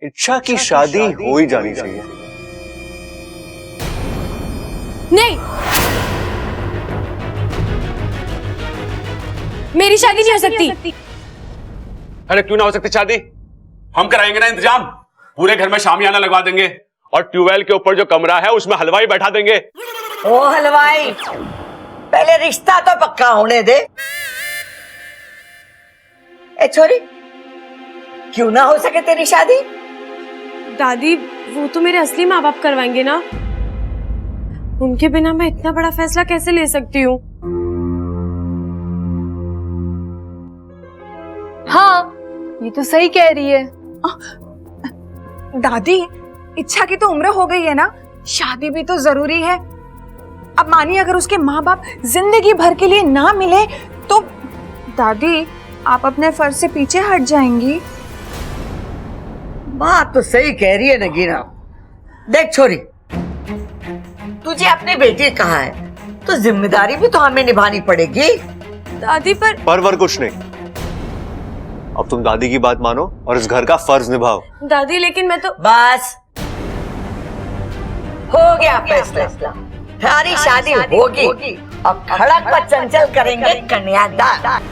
इच्छा की शादी हो ही जानी चाहिए। नहीं, मेरी शादी नहीं हो सकती। अरे क्यों ना हो सकती शादी? हम कराएंगे ना इंतजाम। पूरे घर में शामियाना लगवा देंगे और ट्यूबवेल के ऊपर जो कमरा है उसमें हलवाई बैठा देंगे। ओ हलवाई, पहले रिश्ता तो पक्का होने दे। ए छोरी, क्यों ना हो सके तेरी शादी? दादी, वो तो मेरे असली माँ बाप करवाएंगे ना। उनके बिना मैं इतना बड़ा फैसला कैसे ले सकती हूँ? हाँ, ये तो सही कह रही है। दादी, इच्छा की तो उम्र हो गई है ना, शादी भी तो जरूरी है। अब मानिए अगर उसके माँ बाप जिंदगी भर के लिए ना मिले तो दादी, आप अपने फर्ज से पीछे हट जाएंगी। बात तो सही कह रही है नगीना। देख छोरी, तुझे अपनी बेटी कहा है तो जिम्मेदारी भी तो हमें निभानी पड़ेगी। दादी पर कुछ नहीं। अब तुम दादी की बात मानो और इस घर का फर्ज निभाओ। दादी, लेकिन मैं तो बस हो गया फैसला। हमारी शादी होगी और खड़क पर चंचल करेंगे कन्यादान।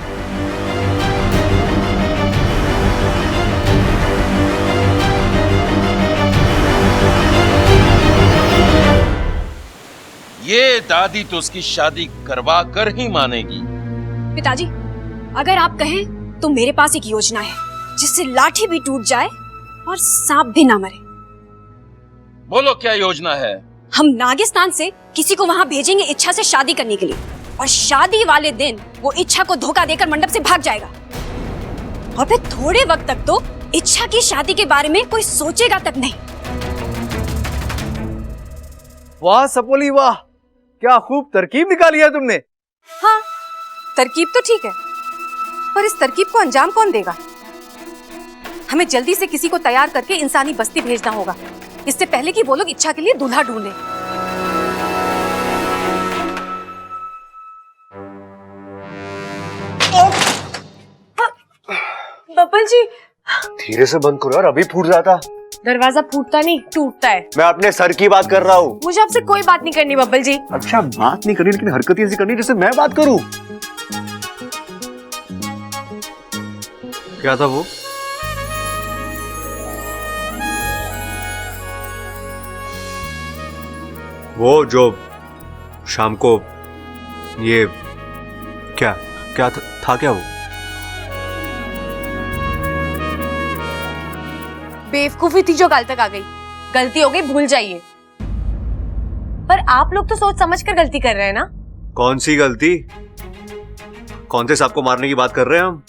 ये दादी तो उसकी शादी करवा कर ही मानेगी। पिताजी, अगर आप कहें तो मेरे पास एक योजना है जिससे लाठी भी टूट जाए और सांप भी ना मरे। बोलो क्या योजना है? हम नागिस्तान से किसी को वहाँ भेजेंगे इच्छा से शादी करने के लिए, और शादी वाले दिन वो इच्छा को धोखा देकर मंडप से भाग जाएगा। और फिर थोड़े वक्त तक तो इच्छा की शादी के बारे में कोई सोचेगा तक नहीं। वाह सपोली वाह, क्या खूब तरकीब निकाली है तुमने। हाँ, तरकीब तो ठीक है, पर इस तरकीब को अंजाम कौन देगा? हमें जल्दी से किसी को तैयार करके इंसानी बस्ती भेजना होगा, इससे पहले कि वो लोग इच्छा के लिए दूल्हा ढूंढें। बब्बल जी, धीरे से बंद करो यार, अभी फूट जाता। दरवाजा फूटता नहीं, टूटता है। मैं अपने सर की बात कर रहा हूँ। मुझे आपसे कोई बात नहीं करनी बब्बल जी। अच्छा, बात नहीं करनी लेकिन हरकत ऐसी करनी जैसे मैं बात करूँ। क्या था वो? वो जो शाम को ये क्या क्या था क्या वो? बेवकूफी थी जो कल तक आ गई। गलती हो गई, भूल जाइए। पर आप लोग तो सोच समझ कर गलती कर रहे हैं ना। कौन सी गलती? कौन से सांप को मारने की बात कर रहे हैं हम?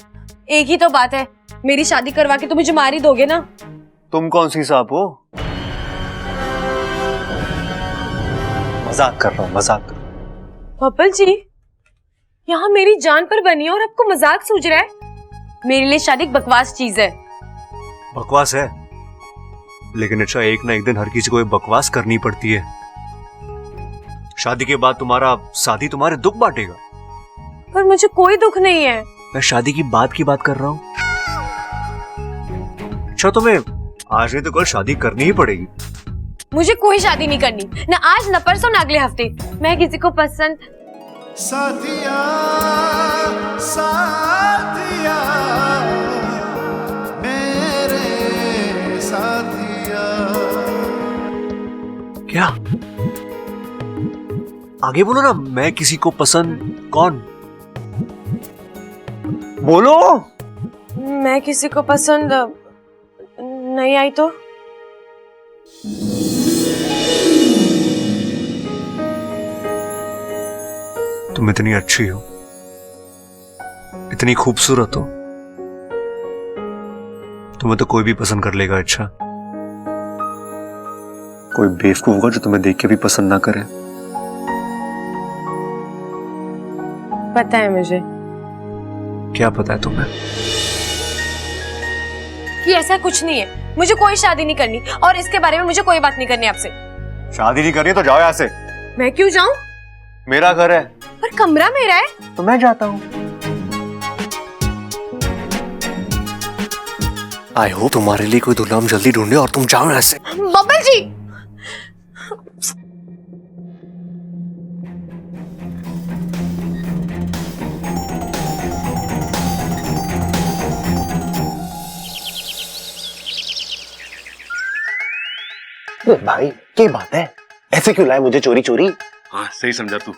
एक ही तो बात है, मेरी शादी करवा के तो मुझे मार ही दोगे ना। तुम कौन सी सांप हो? मजाक कर रहा हूँ, मजाक कर रहा हूँ। बब्बल जी, यहाँ मेरी जान पर बनी है और आपको मजाक सूझ रहा है? मेरे लिए शादी एक बकवास चीज है। बकवास है, लेकिन अच्छा एक ना एक दिन हर किसी को ये बकवास करनी पड़ती है। शादी के बाद तुम्हारा साथी तुम्हारे दुख बांटेगा। पर मुझे कोई दुख नहीं है। मैं शादी की बात कर रहा हूँ। अच्छा, तुम्हें आज नहीं तो कल शादी करनी ही पड़ेगी। मुझे कोई शादी नहीं करनी, ना आज ना परसों ना अगले हफ्ते। मैं किसी को पसंद साथिया साथिया मेरे साथिया। क्या? आगे बोलो ना। मैं किसी को पसंद कौन? बोलो। मैं किसी को पसंद नहीं आई तो? तुम इतनी अच्छी हो, इतनी खूबसूरत हो, तुम्हें तो कोई भी पसंद कर लेगा। अच्छा, कोई बेवकूफ होगा जो तुम्हें देख के भी पसंद ना करे। पता है मुझे। क्या पता है तुम्हें? कि ऐसा कुछ नहीं है। मुझे कोई शादी नहीं करनी और इसके बारे में मुझे कोई बात नहीं करनी आपसे। शादी नहीं करनी तो जाओ यहाँ से। मैं क्यों जाऊं? मेरा घर है। पर कमरा मेरा है। तो मैं जाता हूँ। आई होप तुम्हारे लिए कोई दुल्हा हम जल्दी ढूंढे और तुम जाओ ऐसे। बब्बल जी, भाई क्या बात है, ऐसे क्यों लाए मुझे चोरी चोरी? हाँ सही समझा तू,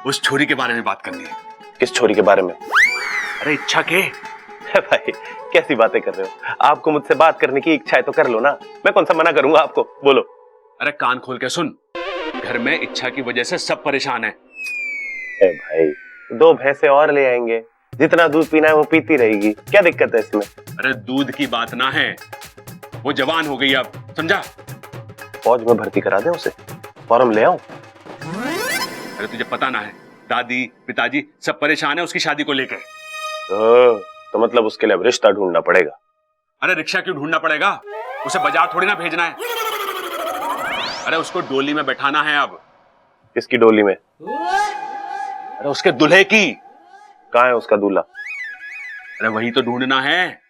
उस छोरी के बारे में बात करनी है। किस छोरी के बारे में? अरे इच्छा के। भाई कैसी बातें कर रहे हो? आपको मुझसे बात करने की इच्छा है तो कर लो ना, मैं कौन सा मना करूंगा आपको, बोलो। अरे कान खोल के सुन, घर में इच्छा की वजह से सब परेशान है। भाई 2 भैंसे और ले आएंगे, जितना दूध पीना है वो पीती रहेगी, क्या दिक्कत है इसमें? अरे दूध की बात ना है, वो जवान हो गई अब, समझा? फौज में भर्ती करा दे उसे, फॉर्म ले आओ। अरे तुझे पता ना है, दादी पिताजी सब परेशान है उसकी शादी को लेकर। तो मतलब उसके लिए अब रिश्ता ढूंढना पड़ेगा। अरे रिक्शा क्यों ढूंढना पड़ेगा, उसे बाजार थोड़ी ना भेजना है। अरे उसको डोली में बैठाना है अब। किसकी डोली में? अरे उसके दूल्हे की। कहाँ है उसका दूल्हा? अरे वही तो ढूंढना है।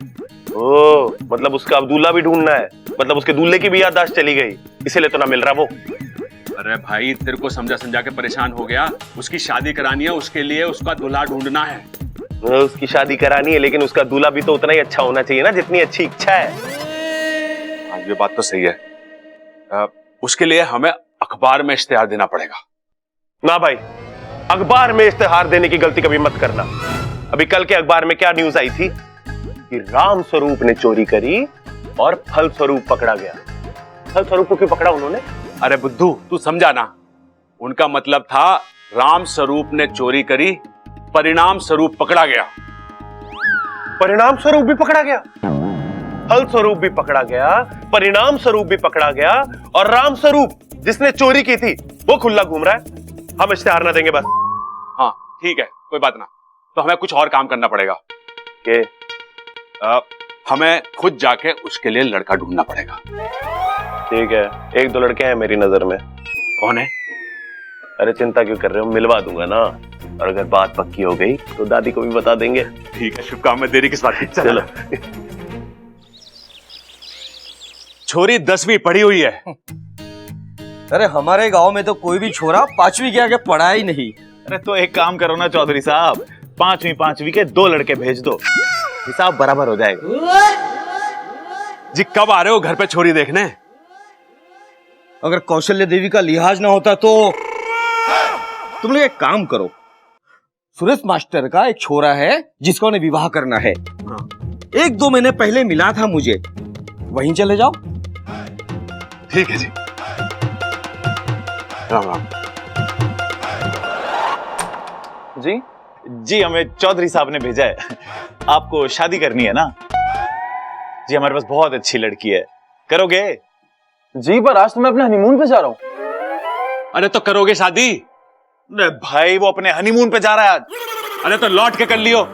ओ, मतलब उसका अब दूल्हा भी ढूंढना है, मतलब उसके दूल्हे की भी याददाश्त चली गई, इसीलिए तो ना मिल रहा वो। अरे भाई तेरे को समझा समझा के परेशान हो गया, उसकी शादी करानी है, उसके लिए उसका दूल्हा ढूंढना है। उसकी शादी करानी है, लेकिन उसका दूल्हा भी तो उतना ही अच्छा होना चाहिए ना जितनी अच्छी इच्छा है। हाँ ये बात तो सही है। उसके लिए हमें अखबार में इश्तेहार देना पड़ेगा। ना भाई, अखबार में इश्तेहार देने की गलती कभी मत करना। अभी कल के अखबार में क्या न्यूज आई थी कि राम स्वरूप ने चोरी करी और फल स्वरूप पकड़ा गया। फल स्वरूप को क्यों पकड़ा उन्होंने? अरे बुद्धू तू समझा ना, उनका मतलब था राम स्वरूप ने चोरी करी, परिणाम स्वरूप पकड़ा गया। परिणाम स्वरूप भी पकड़ा गया, फल स्वरूप भी पकड़ा गया, परिणाम स्वरूप भी पकड़ा गया, और राम स्वरूप जिसने चोरी की थी वो खुला घूम रहा है। हम इश्तेहार ना देंगे बस। हाँ ठीक है, कोई बात ना, तो हमें कुछ और काम करना पड़ेगा। के हमें खुद जाके उसके लिए लड़का ढूंढना पड़ेगा। ठीक है, 1-2 लड़के हैं मेरी नजर में। कौन है? अरे चिंता क्यों कर रहे हो, मिलवा दूंगा ना, और अगर बात पक्की हो गई तो दादी को भी बता देंगे। ठीक है, शुभ काम में देरी किस बात की। चलो। छोरी 10वीं पढ़ी हुई है। अरे हमारे गांव में तो कोई भी छोरा 5वीं के आगे पढ़ा ही नहीं। अरे तो एक काम करो ना चौधरी साहब, 5वीं के 2 लड़के भेज दो, हिसाब बराबर हो जाएगा। जी कब आ रहे हो घर पे छोरी देखने? अगर कौशल्य देवी का लिहाज ना होता तो तुम लोग एक काम करो, सुरेश मास्टर का एक छोरा है जिसको उन्हें विवाह करना है। 1-2 महीने पहले मिला था मुझे, वहीं चले जाओ। ठीक है जी, राम राम। जी हमें चौधरी साहब ने भेजा है, आपको शादी करनी है ना? जी हमारे पास बहुत अच्छी लड़की है, करोगे? जी पर आज तो मैं अपने हनीमून पे जा रहा हूँ। अरे तो करोगे शादी? अरे भाई वो अपने हनीमून पे जा रहा है आज। अरे तो लौट के कर लियो।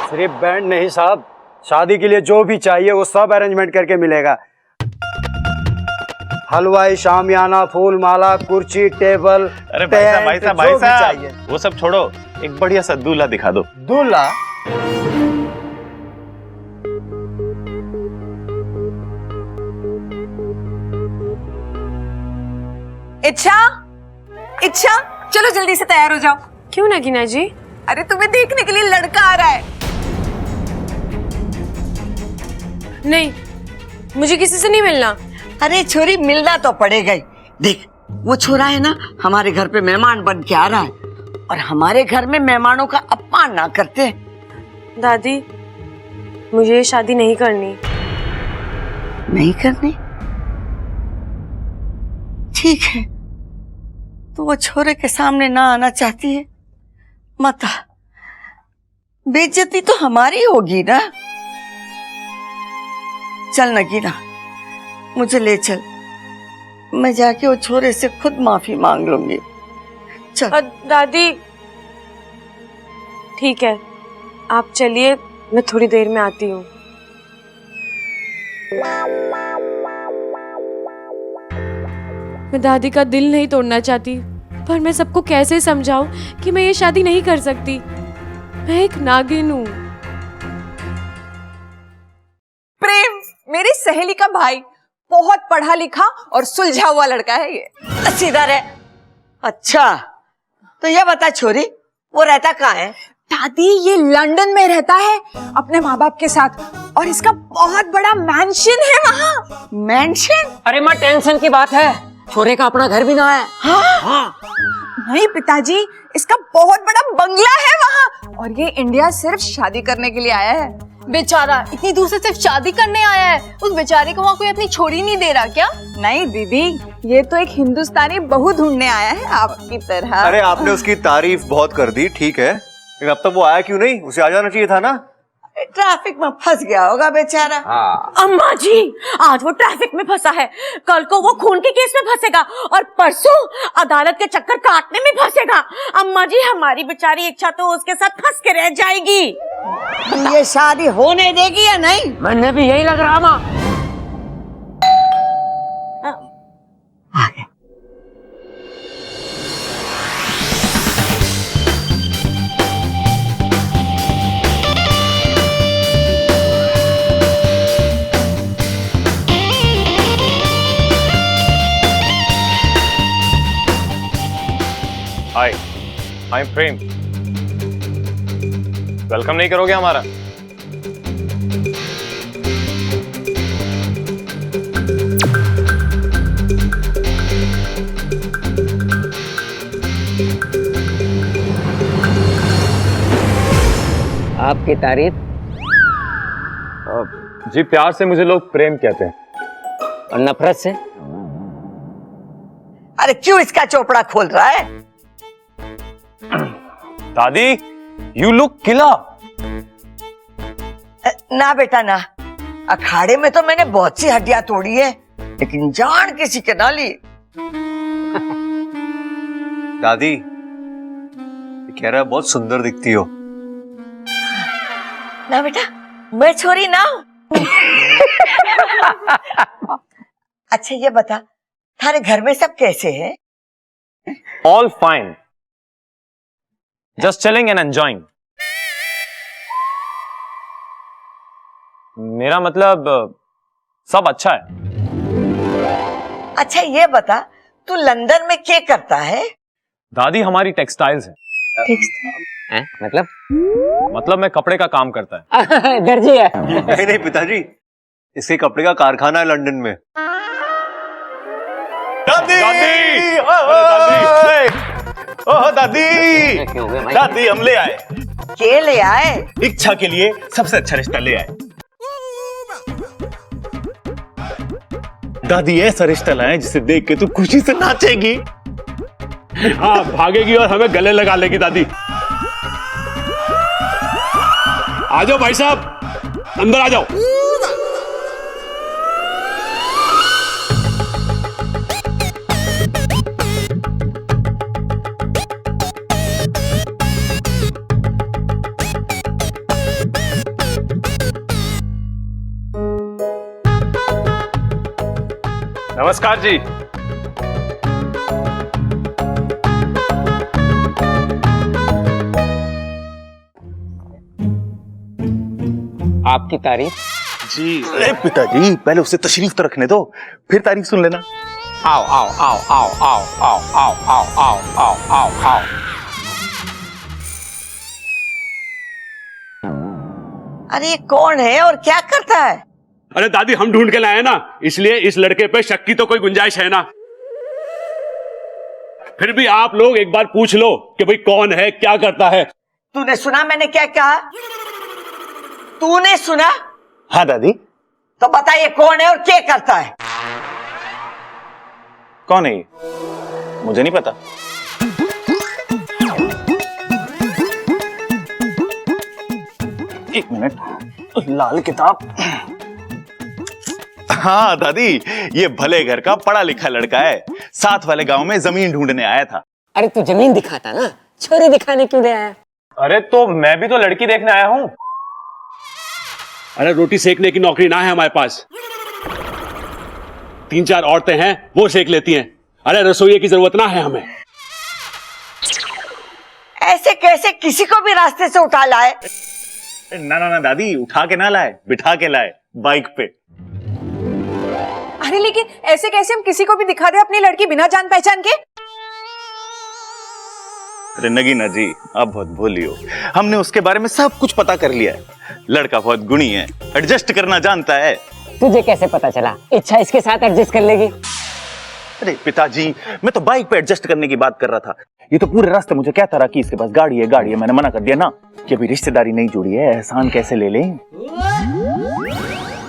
सिर्फ बैंड नहीं साहब, शादी के लिए जो भी चाहिए वो सब अरेंजमेंट करके मिलेगा। हलवाई, शामियाना, फूल माला, कुर्सी, टेबल। अरे भाई साहब वो सब छोड़ो, एक बढ़िया सा दूल्हा दिखा दो। दूल्हा? इच्छा चलो जल्दी से तैयार हो जाओ। क्यों नगीना जी? अरे तुम्हें देखने के लिए लड़का आ रहा है। नहीं, मुझे किसी से नहीं मिलना। अरे छोरी मिलना तो पड़ेगा ही। देख वो छोरा है ना, हमारे घर पे मेहमान बन के आ रहा है, और हमारे घर में मेहमानों का अपमान ना करते। दादी मुझे ये शादी नहीं करनी। नहीं करनी? ठीक है, तो वो छोरे के सामने ना आना चाहती है, मत आ। बेइज्जती तो हमारी होगी ना। चल नगीना, मुझे ले चल, मैं जाके वो छोरे से खुद माफी मांग लूंगी। चल। दादी ठीक है, आप चलिए, मैं थोड़ी देर में आती हूँ। मैं दादी का दिल नहीं तोड़ना चाहती, पर मैं सबको कैसे समझाऊं कि मैं ये शादी नहीं कर सकती। मैं एक नागिन हूँ। सहेली का भाई, बहुत पढ़ा लिखा और सुलझा हुआ लड़का है ये। सीधा रहे। अच्छा, तो ये बता छोरी, वो रहता कहाँ है? दादी ये लंदन में रहता है अपने माँ बाप के साथ, और इसका बहुत बड़ा मैंशन है वहाँ। मैंशन? अरे माँ, टेंशन की बात है, छोरे का अपना घर भी ना है। हाँ? नहीं पिताजी, इसका बहुत बड़ा बंगला है वहाँ, और ये इंडिया सिर्फ शादी करने के लिए आया है। बेचारा इतनी दूर से सिर्फ शादी करने आया है, उस बेचारे को वहाँ कोई अपनी छोरी नहीं दे रहा क्या? नहीं दीदी, ये तो एक हिंदुस्तानी बहू ढूंढने आया है आपकी तरह। अरे आपने उसकी तारीफ बहुत कर दी, ठीक है, लेकिन अब तक वो आया क्यों नहीं? उसे आ जाना चाहिए था ना। ट्रैफिक में फंस गया होगा बेचारा। अम्मा जी, आज वो ट्रैफिक में फंसा है, कल को वो खून के केस में फंसेगा, और परसों अदालत के चक्कर काटने में फंसेगा। अम्मा जी, हमारी बेचारी इच्छा तो उसके साथ फंस के रह जाएगी। ये शादी होने देगी या नहीं? मैंने भी यही लग रहा माँ। हाय, आई एम प्रेम। वेलकम नहीं करोगे हमारा? आपकी तारीफ? जी, प्यार से मुझे लोग प्रेम कहते हैं। और नफरत से? अरे क्यों इसका चोपड़ा खोल रहा है? दादी, यू लुक किला। ना बेटा ना, अखाड़े में तो मैंने बहुत सी हड्डियां तोड़ी है, लेकिन जान किसी के ना ली। दादी, ये कह रहा है बहुत सुंदर दिखती हो। ना बेटा, मैं छोरी ना हूं। अच्छा ये बता, थारे घर में सब कैसे हैं? All fine, just chilling and enjoying. मेरा मतलब सब अच्छा है। अच्छा ये बता, तू लंदन में क्या करता है? दादी, हमारी टेक्सटाइल्स है। मतलब मैं कपड़े का काम करता है। दर्जी है। नहीं नहीं पिताजी, इसके कपड़े का कारखाना है लंदन में। दादी, दादी! ओह दादी, दादी हम ले आए। के ले आए? इच्छा के लिए सबसे अच्छा रिश्ता ले आए। दादी, ऐसा रिश्ता लाए जिसे देख के तू खुशी से नाचेगी। हाँ, भागेगी और हमें गले लगा लेगी। दादी आ जाओ भाई साहब, अंदर आ जाओ। नमस्कार जी। आपकी तारीफ? जी। अरे पिताजी, पहले उसे तशरीफ तो रखने दो, फिर तारीफ सुन लेना। आओ आओ आओ आओ आओ आओ आओ आओ आओ आओ आओ आओ। अरे ये कौन है और क्या करता है? अरे दादी, हम ढूंढ के लाए ना, इसलिए इस लड़के पे शक की तो कोई गुंजाइश है ना। फिर भी आप लोग एक बार पूछ लो कि भाई कौन है, क्या करता है। तूने सुना मैंने क्या कहा? तूने सुना? हाँ दादी। तो बता ये कौन है और क्या करता है? कौन है ये? मुझे नहीं पता। एक मिनट, लाल किताब। हाँ दादी, ये भले घर का पढ़ा लिखा लड़का है, साथ वाले गांव में जमीन ढूंढने आया था। अरे तू जमीन दिखाता ना, छोरी दिखाने क्यों ले आया? अरे तो मैं भी तो लड़की देखने आया हूँ। अरे रोटी सेकने की नौकरी ना है हमारे पास, 3-4 औरतें हैं, वो सेक लेती हैं। अरे रसोई की जरूरत ना है हमें। ऐसे कैसे किसी को भी रास्ते से उठा लाए? ना ना ना दादी, उठा के ना लाए, बिठा के लाए बाइक पे। अरे लेकिन ऐसे कैसे हम किसी को भी दिखा दे अपनी लड़की बिना जान पहचान के? अरे नगीना जी, आप बहुत भोली हो। हमने उसके बारे में सब कुछ पता कर लिया है। लड़का बहुत गुणी है, एडजस्ट करना जानता है। तुझे कैसे पता चला इच्छा इसके साथ एडजस्ट कर लेगी? अरे पिताजी, मैं तो बाइक पे एडजस्ट करने की बात कर रहा था। ये तो पूरे रास्ते मुझे कहता रहा कि इसके पास गाड़ी है गाड़ी है। मैंने मना कर दिया ना कि अभी रिश्तेदारी नहीं जुड़ी है, एहसान कैसे ले लें।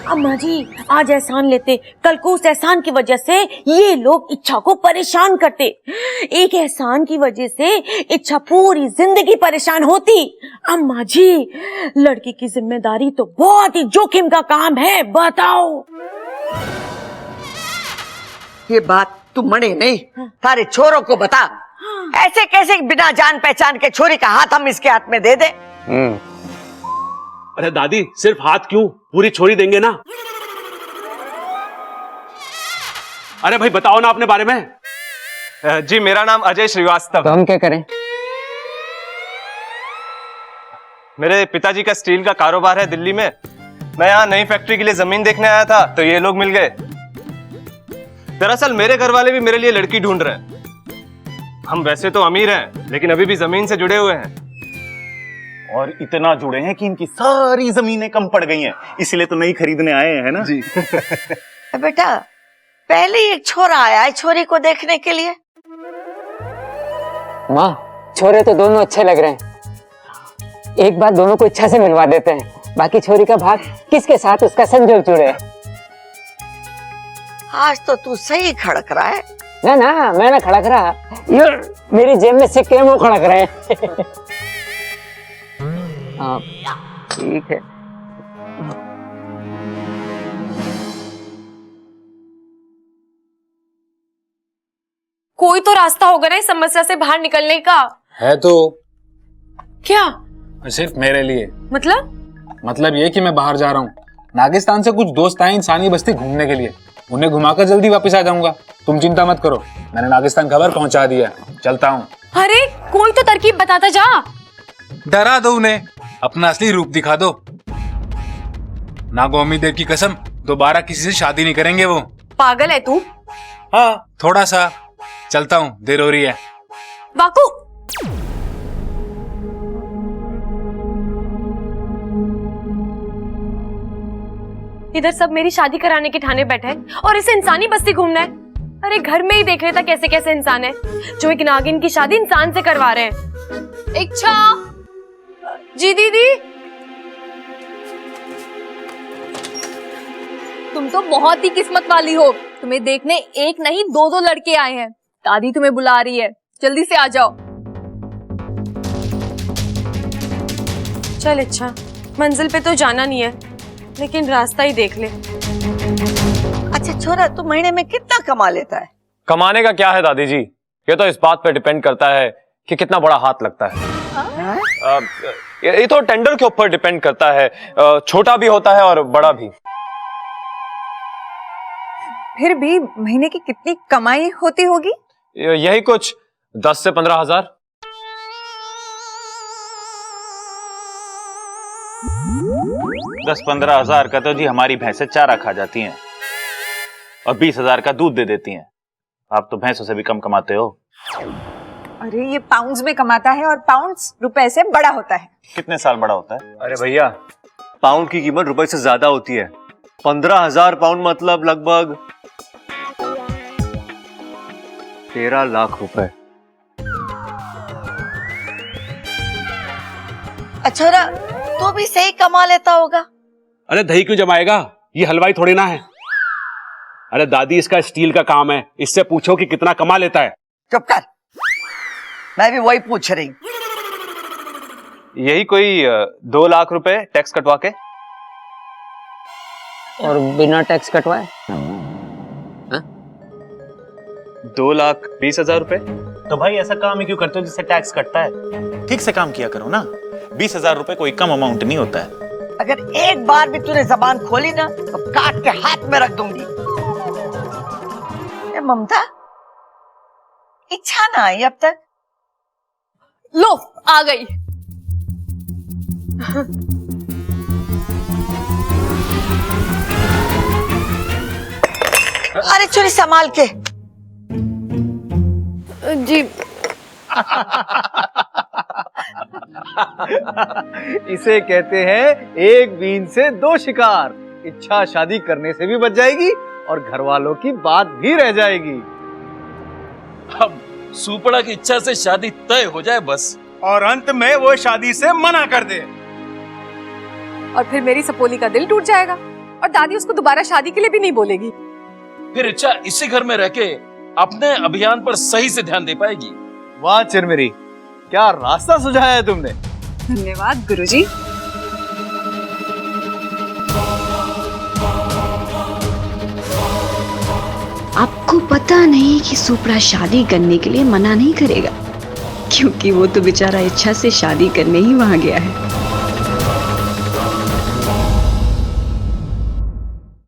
अम्मा जी, आज एहसान लेते, कल को उस एहसान की वजह से ये लोग इच्छा को परेशान करते। एक एहसान की वजह से इच्छा पूरी जिंदगी परेशान होती। अम्मा जी, लड़की की जिम्मेदारी तो बहुत ही जोखिम का काम है, बताओ। ये बात तू मने नहीं, तारे छोरों को बता। ऐसे कैसे बिना जान पहचान के छोरी का हाथ हम इसके हाथ में दे दे? अरे दादी, सिर्फ हाथ क्यों, पूरी छोरी देंगे ना। अरे भाई बताओ ना अपने बारे में। जी मेरा नाम अजय श्रीवास्तव। तो हम क्या करें? मेरे पिताजी का स्टील का कारोबार है दिल्ली में। मैं यहाँ नई फैक्ट्री के लिए जमीन देखने आया था तो ये लोग मिल गए। दरअसल मेरे घर वाले भी मेरे लिए लड़की ढूंढ रहे हैं। हम वैसे तो अमीर हैं लेकिन अभी भी जमीन से जुड़े हुए हैं। और इतना जुड़े हैं कि इनकी सारी जमीनें कम पड़ गई हैं, इसलिए तो नहीं खरीदने आए हैं ना जी। बेटा, पहले एक छोरा आया है छोरी को देखने के लिए। माँ, छोरे तो दोनों अच्छे लग रहे हैं। एक बार दोनों को इच्छा से मिलवा देते हैं, बाकी छोरी का भाग किसके साथ उसका संजोग जुड़े। आज तो तू सही खड़क रहा है। ना ना, मैं ना खड़क रहा, ये मेरी जेब में सिक्के हैं वो खड़क रहे हैं। ठीक है। कोई तो रास्ता होगा ना इस समस्या से बाहर निकलने का। है तो क्या? सिर्फ मेरे लिए। मतलब ये कि मैं बाहर जा रहा हूँ। नागिस्तान से कुछ दोस्त आए इंसानी बस्ती घूमने के लिए। उन्हें घुमाकर जल्दी वापस आ जाऊंगा। तुम चिंता मत करो, मैंने नागिस्तान खबर पहुंचा दिया। चलता हूँ। अरे कोई तो तरकीब बताता जा। डरा दो उन्हें, अपना असली रूप दिखा दो। नागो अम्मी देव की कसम, दोबारा किसी से शादी नहीं करेंगे वो। पागल है तू? हाँ, थोड़ा सा। चलता हूँ, देर हो रही है। बाकू, इधर सब मेरी शादी कराने के ठाने बैठे हैं और इसे इंसानी बस्ती घूमना है। अरे घर में ही देख लेता कैसे कैसे इंसान है जो एक नागिन की शादी इंसान से करवा रहे हैं। इच्छा जी दीदी, तुम तो बहुत ही किस्मत वाली हो। तुम्हें देखने एक नहीं दो दो लड़के आए हैं। दादी तुम्हें बुला रही है, जल्दी से आ जाओ। चल इच्छा, मंजिल पे तो जाना नहीं है लेकिन रास्ता ही देख ले। अच्छा छोरा, तू महीने में कितना कमा लेता है? कमाने का क्या है दादी जी, ये तो इस बात पे डिपेंड करता है कि कितना बड़ा हाथ लगता है। ये तो टेंडर के ऊपर डिपेंड करता है, छोटा भी होता है और बड़ा भी। फिर भी महीने की कितनी कमाई होती होगी? यही कुछ 10 से 15 हजार। दस 15 हजार का तो जी हमारी भैंसें चारा खा जाती हैं और 20 हजार का दूध दे देती हैं। आप तो भैंसों से भी कम कमाते हो। अरे ये पाउंड्स में कमाता है और पाउंड्स रुपए से बड़ा होता है। कितने साल बड़ा होता है? अरे भैया, पाउंड की कीमत रुपए से ज्यादा होती है। 15,000 पाउंड मतलब लगभग 13 लाख रुपए। अच्छा, तू भी सही कमा लेता होगा। अरे दही क्यों जमाएगा, ये हलवाई थोड़ी ना है। अरे दादी, इसका स्टील का काम है, इससे पूछो कि कितना कमा लेता है। चुप कर, मैं भी वही पूछ रही। यही कोई 2 लाख रुपए टैक्स कटवा के। और बिना टैक्स कटवाए 2,20,000 रुपए। तो भाई ऐसा काम ही क्यों करते हो जिससे टैक्स कटता है? ठीक से काम किया करो ना। 20,000 रुपए कोई कम अमाउंट नहीं होता है। अगर एक बार भी तूने जबान खोली ना तो काट के हाथ में रख दूंगी। ए ममता, इच्छा ना आई अब तक? लो आ गई। अरे छोरी संभाल के। जी इसे कहते हैं एक बीन से दो शिकार। इच्छा शादी करने से भी बच जाएगी और घर वालों की बात भी रह जाएगी। अब सुपड़ा की इच्छा से शादी तय हो जाए बस, और अंत में वो शादी से मना कर दे। और फिर मेरी सपोली का दिल टूट जाएगा और दादी उसको दोबारा शादी के लिए भी नहीं बोलेगी। फिर इच्छा इसी घर में रह के अपने अभियान पर सही से ध्यान दे पाएगी। वाह चिरमिरी, क्या रास्ता सुझाया है तुमने। धन्यवाद गुरुजी। आपको पता नहीं कि सुपड़ा शादी करने के लिए मना नहीं करेगा, क्योंकि वो तो बेचारा इच्छा से शादी करने ही वहां गया है।